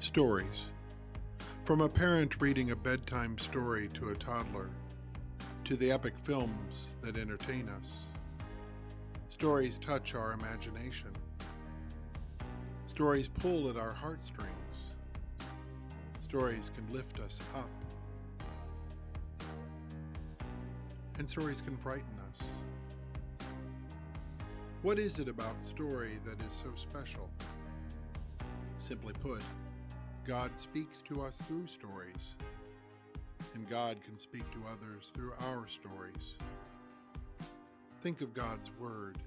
Stories. From a parent reading a bedtime story to a toddler, to the epic films that entertain us, stories touch our imagination. Stories pull at our heartstrings. Stories can lift us up. And stories can frighten us. What is it about story that is so special? Simply put, God speaks to us through stories, and God can speak to others through our stories. Think of God's Word.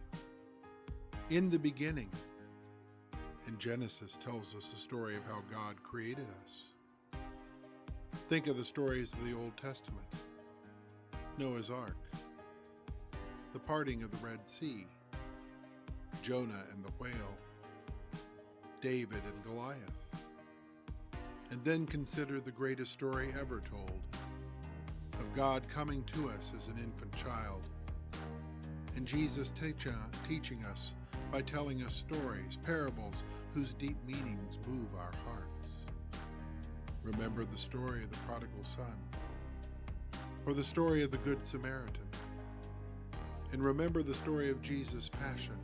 In the beginning, and Genesis tells us the story of how God created us. Think of the stories of the Old Testament. Noah's Ark, the parting of the Red Sea, Jonah and the whale, David and Goliath. And then consider the greatest story ever told, of God coming to us as an infant child, and Jesus teaching us by telling us stories, parables whose deep meanings move our hearts. Remember the story of the prodigal son, or the story of the Good Samaritan. And remember the story of Jesus' passion,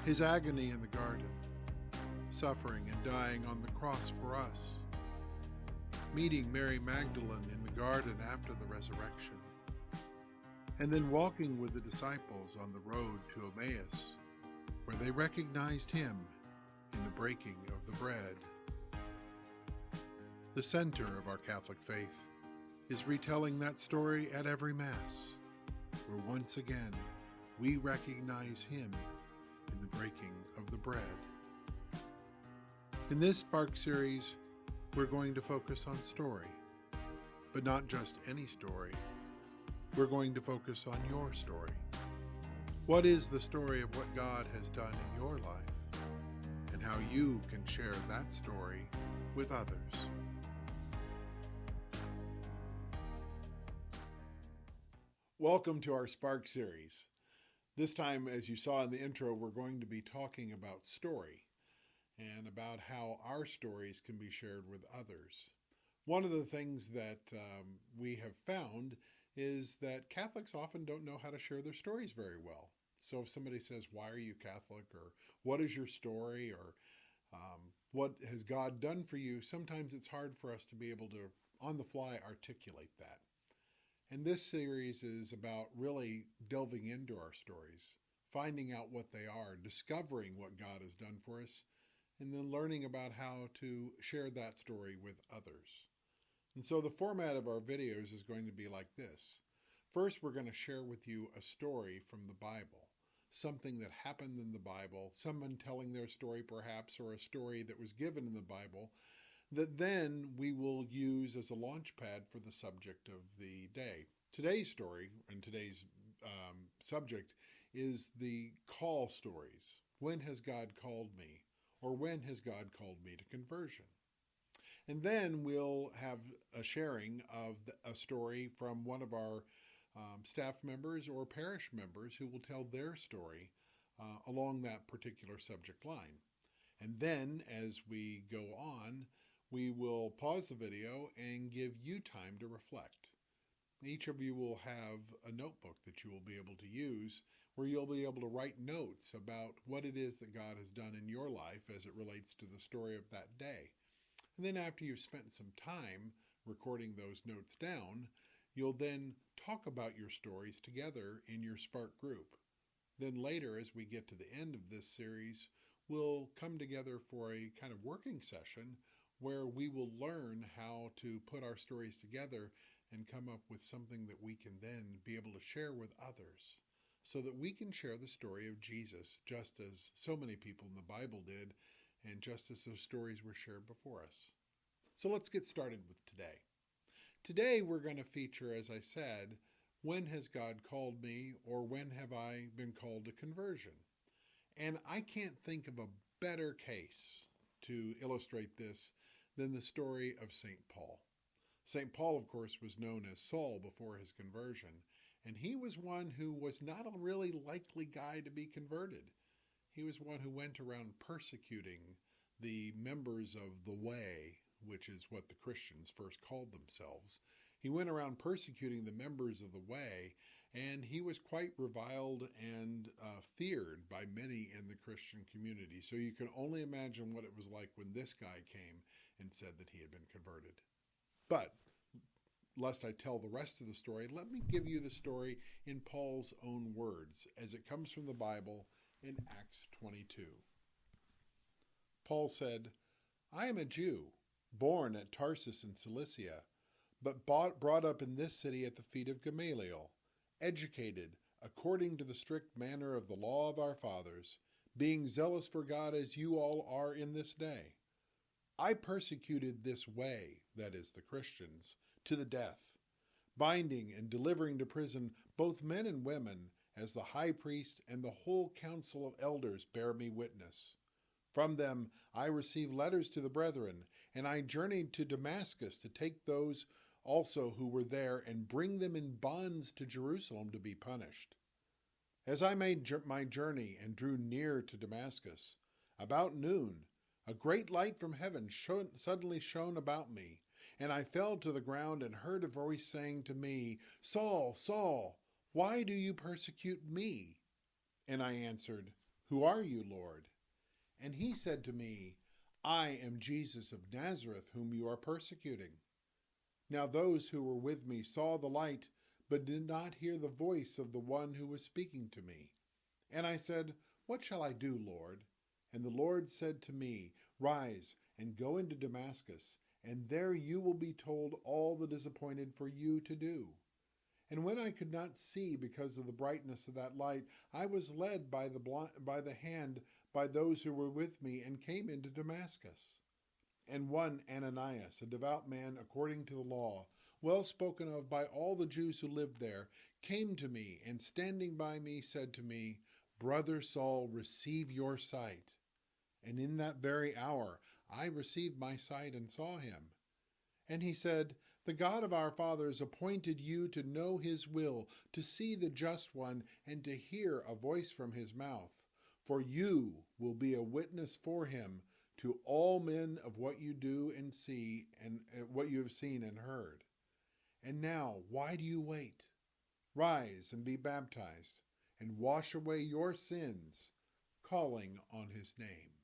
his agony in the garden, suffering and dying on the cross for us, meeting Mary Magdalene in the garden after the resurrection, and then walking with the disciples on the road to Emmaus, where they recognized him in the breaking of the bread. The center of our Catholic faith is retelling that story at every Mass, where once again we recognize him in the breaking of the bread. In this Spark series, we're going to focus on story, but not just any story. We're going to focus on your story. What is the story of what God has done in your life, and how you can share that story with others? Welcome to our Spark series. This time, as you saw in the intro, we're going to be talking about story and about how our stories can be shared with others. One of the things that we have found is that Catholics often don't know how to share their stories very well. So if somebody says, "Why are you Catholic?" or "What is your story?" or "What has God done for you?" sometimes it's hard for us to be able to, on the fly, articulate that. And this series is about really delving into our stories, finding out what they are, discovering what God has done for us, and then learning about how to share that story with others. And so the format of our videos is going to be like this. First, we're going to share with you a story from the Bible, something that happened in the Bible, someone telling their story perhaps, or a story that was given in the Bible, that then we will use as a launch pad for the subject of the day. Today's story and today's subject is the call stories. When has God called me? Or when has God called me to conversion? And then we'll have a sharing of a story from one of our staff members or parish members who will tell their story along that particular subject line. And then as we go on, we will pause the video and give you time to reflect. Each of you will have a notebook that you will be able to use where you'll be able to write notes about what it is that God has done in your life as it relates to the story of that day. And then after you've spent some time recording those notes down, you'll then talk about your stories together in your Spark group. Then later, as we get to the end of this series, we'll come together for a kind of working session where we will learn how to put our stories together and come up with something that we can then be able to share with others, so that we can share the story of Jesus just as so many people in the Bible did, and just as those stories were shared before us. So let's get started with today. Today we're going to feature, as I said, when has God called me, or when have I been called to conversion? And I can't think of a better case to illustrate this than the story of St. Paul. St. Paul, of course, was known as Saul before his conversion, and he was one who was not a really likely guy to be converted. He was one who went around persecuting the members of the Way, which is what the Christians first called themselves. He went around persecuting the members of the way, and he was quite reviled and feared by many in the Christian community. So you can only imagine what it was like when this guy came and said that he had been converted. But lest I tell the rest of the story, let me give you the story in Paul's own words as it comes from the Bible in Acts 22. Paul said, "I am a Jew, born at Tarsus in Cilicia, but brought up in this city at the feet of Gamaliel, educated according to the strict manner of the law of our fathers, being zealous for God as you all are in this day. I persecuted this way," that is, the Christians, "to the death, binding and delivering to prison both men and women, as the high priest and the whole council of elders bear me witness. From them I received letters to the brethren, and I journeyed to Damascus to take those also who were there and bring them in bonds to Jerusalem to be punished. As I made my journey and drew near to Damascus, about noon, a great light from heaven suddenly shone about me, and I fell to the ground and heard a voice saying to me, 'Saul, Saul, why do you persecute me?' And I answered, 'Who are you, Lord?' And he said to me, 'I am Jesus of Nazareth, whom you are persecuting.' Now those who were with me saw the light, but did not hear the voice of the one who was speaking to me. And I said, 'What shall I do, Lord?' And the Lord said to me, 'Rise and go into Damascus, and there you will be told all that is appointed for you to do.' And when I could not see because of the brightness of that light, I was led by the hand by those who were with me and came into Damascus. And one Ananias, a devout man according to the law, well spoken of by all the Jews who lived there, came to me and standing by me said to me, 'Brother Saul, receive your sight.' And in that very hour I received my sight and saw him. And he said, 'The God of our fathers appointed you to know his will, to see the just one, and to hear a voice from his mouth. For you will be a witness for him to all men of what you do and see, and what you have seen and heard. And now, why do you wait? Rise and be baptized, and wash away your sins, calling on his name.'"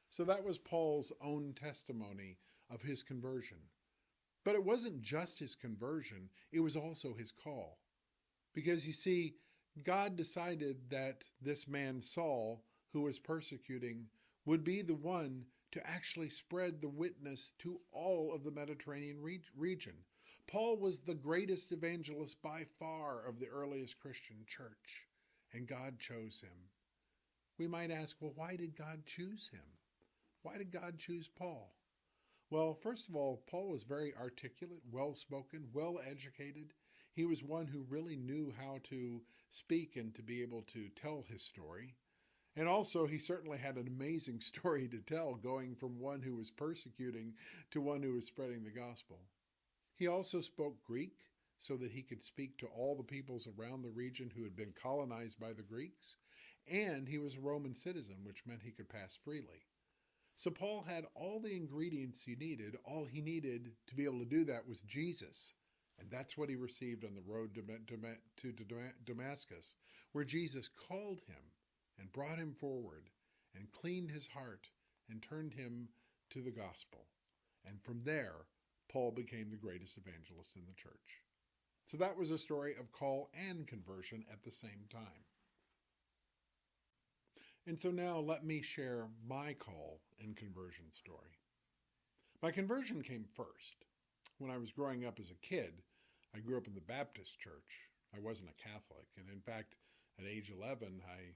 So that was Paul's own testimony of his conversion. But it wasn't just his conversion, it was also his call. Because you see, God decided that this man Saul, who was persecuting, would be the one to actually spread the witness to all of the Mediterranean region. Paul was the greatest evangelist by far of the earliest Christian church, and God chose him. We might ask, well, why did God choose him? Why did God choose Paul? Well, first of all, Paul was very articulate, well-spoken, well-educated. He was one who really knew how to speak and to be able to tell his story. And also, he certainly had an amazing story to tell, going from one who was persecuting to one who was spreading the gospel. He also spoke Greek so that he could speak to all the peoples around the region who had been colonized by the Greeks. And he was a Roman citizen, which meant he could pass freely. So Paul had all the ingredients he needed. All he needed to be able to do that was Jesus. And that's what he received on the road to Damascus, where Jesus called him and brought him forward and cleaned his heart and turned him to the gospel. And from there, Paul became the greatest evangelist in the church. So that was a story of call and conversion at the same time. And so now let me share my call and conversion story. My conversion came first. When I was growing up as a kid, I grew up in the Baptist church. I wasn't a Catholic. And in fact, at age 11, I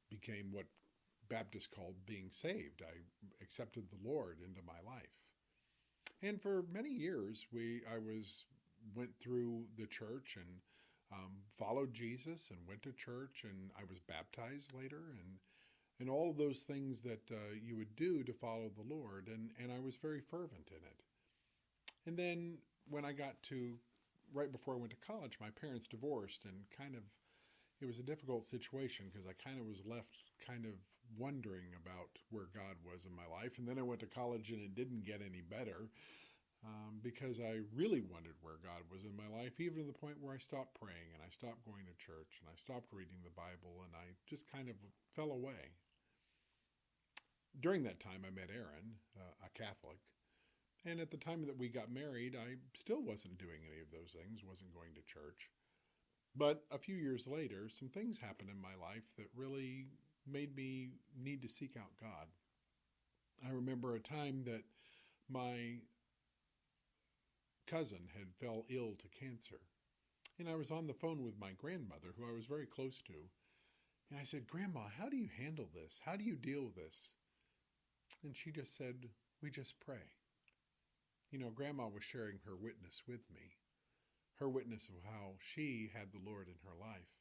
became what Baptists called being saved. I accepted the Lord into my life. And for many years, I went through the church and followed Jesus and went to church, and I was baptized later, and all of those things that you would do to follow the Lord, and I was very fervent in it. And then when I got to, right before I went to college, my parents divorced, and kind of, It was a difficult situation because I kind of was left kind of wondering about where God was in my life. And then I went to college and it didn't get any better because I really wondered where God was in my life, even to the point where I stopped praying and I stopped going to church and I stopped reading the Bible and I just kind of fell away. During that time, I met Aaron, a Catholic. And at the time that we got married, I still wasn't doing any of those things, wasn't going to church. But a few years later, some things happened in my life that really made me need to seek out God. I remember a time that my cousin had fell ill to cancer. And I was on the phone with my grandmother, who I was very close to. And I said, "Grandma, how do you handle this? How do you deal with this?" And she just said, "We just pray." You know, Grandma was sharing her witness with me, her witness of how she had the Lord in her life.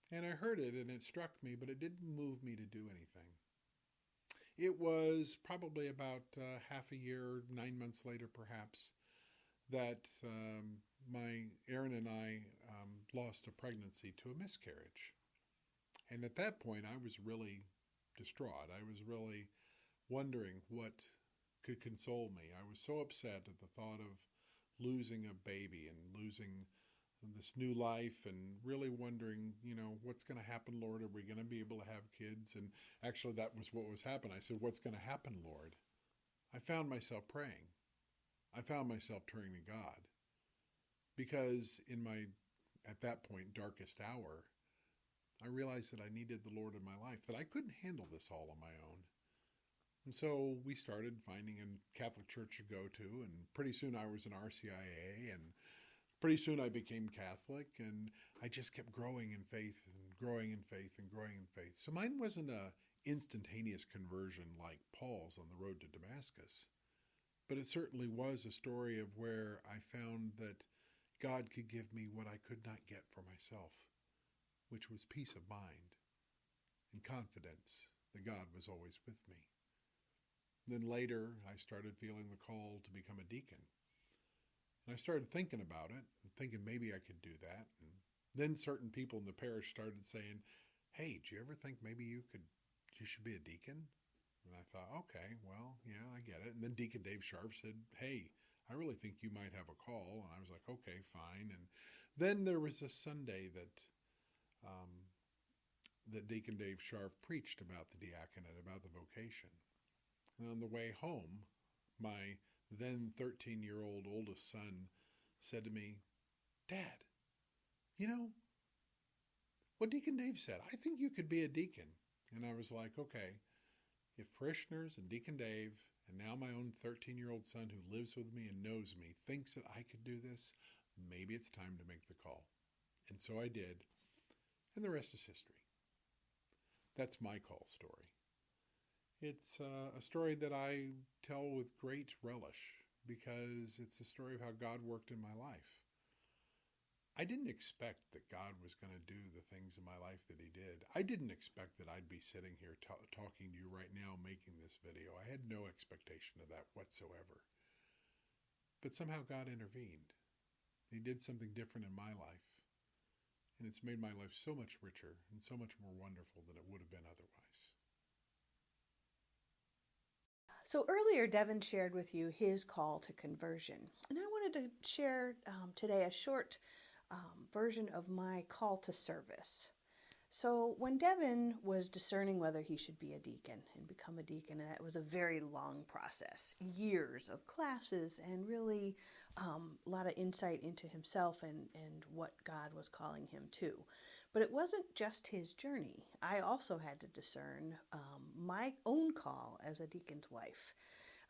And I heard it and it struck me, but it didn't move me to do anything. It was probably about half a year, 9 months later perhaps, that my Aaron and I lost a pregnancy to a miscarriage. And at that point, I was really distraught. I was really wondering what could console me. I was so upset at the thought of losing a baby and losing this new life and really wondering, you know, what's going to happen, Lord? Are we going to be able to have kids? And actually, that was what was happening. I said, "What's going to happen, Lord?" I found myself praying. I found myself turning to God because in my, at that point, darkest hour, I realized that I needed the Lord in my life, that I couldn't handle this all on my own. And so we started finding a Catholic church to go to, and pretty soon I was an RCIA, and pretty soon I became Catholic, and I just kept growing in faith and growing in faith and growing in faith. So mine wasn't a instantaneous conversion like Paul's on the road to Damascus, but it certainly was a story of where I found that God could give me what I could not get for myself, which was peace of mind and confidence that God was always with me. Then later, I started feeling the call to become a deacon. And I started thinking about it, and thinking maybe I could do that. And then certain people in the parish started saying, "Hey, do you ever think maybe you should be a deacon?" And I thought, okay, well, yeah, I get it. And then Deacon Dave Sharf said, "Hey, I really think you might have a call." And I was like, okay, fine. And then there was a Sunday that Deacon Dave Sharf preached about the diaconate, about the vocation. And on the way home, my then 13-year-old oldest son said to me, "Dad, you know what Deacon Dave said? I think you could be a deacon." And I was like, okay, if parishioners and Deacon Dave and now my own 13-year-old son who lives with me and knows me thinks that I could do this, maybe it's time to make the call. And so I did, and the rest is history. That's my call story. It's a story that I tell with great relish because it's a story of how God worked in my life. I didn't expect that God was going to do the things in my life that he did. I didn't expect that I'd be sitting here talking to you right now, making this video. I had no expectation of that whatsoever. But somehow God intervened. He did something different in my life. And it's made my life so much richer and so much more wonderful than it would have been otherwise. So earlier, Devin shared with you his call to conversion. And I wanted to share today a short version of my call to service. So when Devin was discerning whether he should be a deacon and become a deacon, and that was a very long process, years of classes and really a lot of insight into himself and what God was calling him to. But it wasn't just his journey. I also had to discern my own call as a deacon's wife.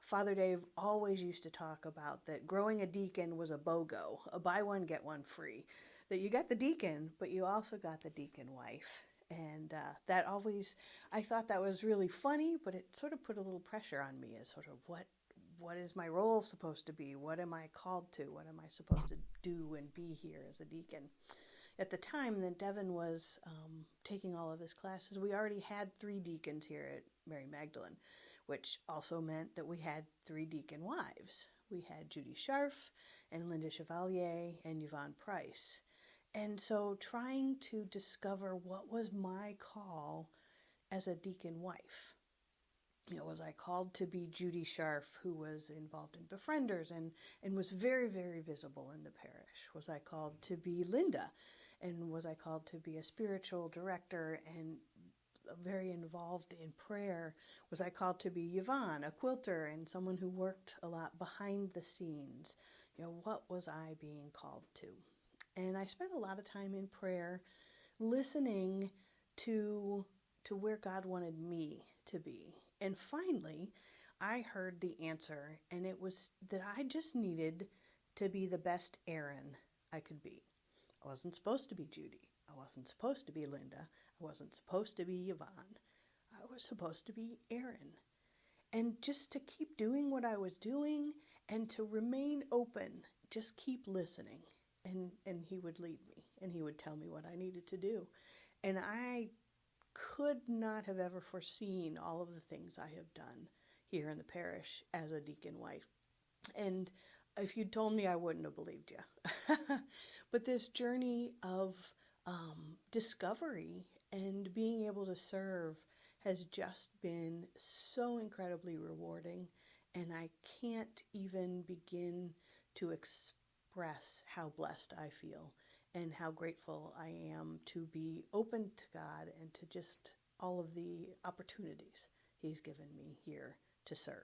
Father Dave always used to talk about that growing a deacon was a BOGO, a buy one, get one free. That you got the deacon, but you also got the deacon wife. And that always, I thought that was really funny, but it sort of put a little pressure on me as sort of what is my role supposed to be? What am I called to? What am I supposed to do and be here as a deacon? At the time that Devin was taking all of his classes, we already had 3 deacons here at Mary Magdalene, which also meant that we had 3 deacon wives. We had Judy Scharf and Linda Chevalier and Yvonne Price. And so trying to discover what was my call as a deacon wife. Was I called to be Judy Scharf, who was involved in Befrienders and was very, very visible in the parish? Was I called to be Linda? And was I called to be a spiritual director and very involved in prayer? Was I called to be Yvonne, a quilter and someone who worked a lot behind the scenes? What was I being called to? And I spent a lot of time in prayer listening to where God wanted me to be. And finally, I heard the answer, and it was that I just needed to be the best Erin I could be. I wasn't supposed to be Judy. I wasn't supposed to be Linda. I wasn't supposed to be Yvonne. I was supposed to be Erin. And just to keep doing what I was doing and to remain open, just keep listening. And he would lead me, and he would tell me what I needed to do. And I could not have ever foreseen all of the things I have done here in the parish as a deacon wife. And if you'd told me, I wouldn't have believed you. But this journey of discovery and being able to serve has just been so incredibly rewarding. And I can't even begin to express how blessed I feel and how grateful I am to be open to God and to just all of the opportunities He's given me here to serve.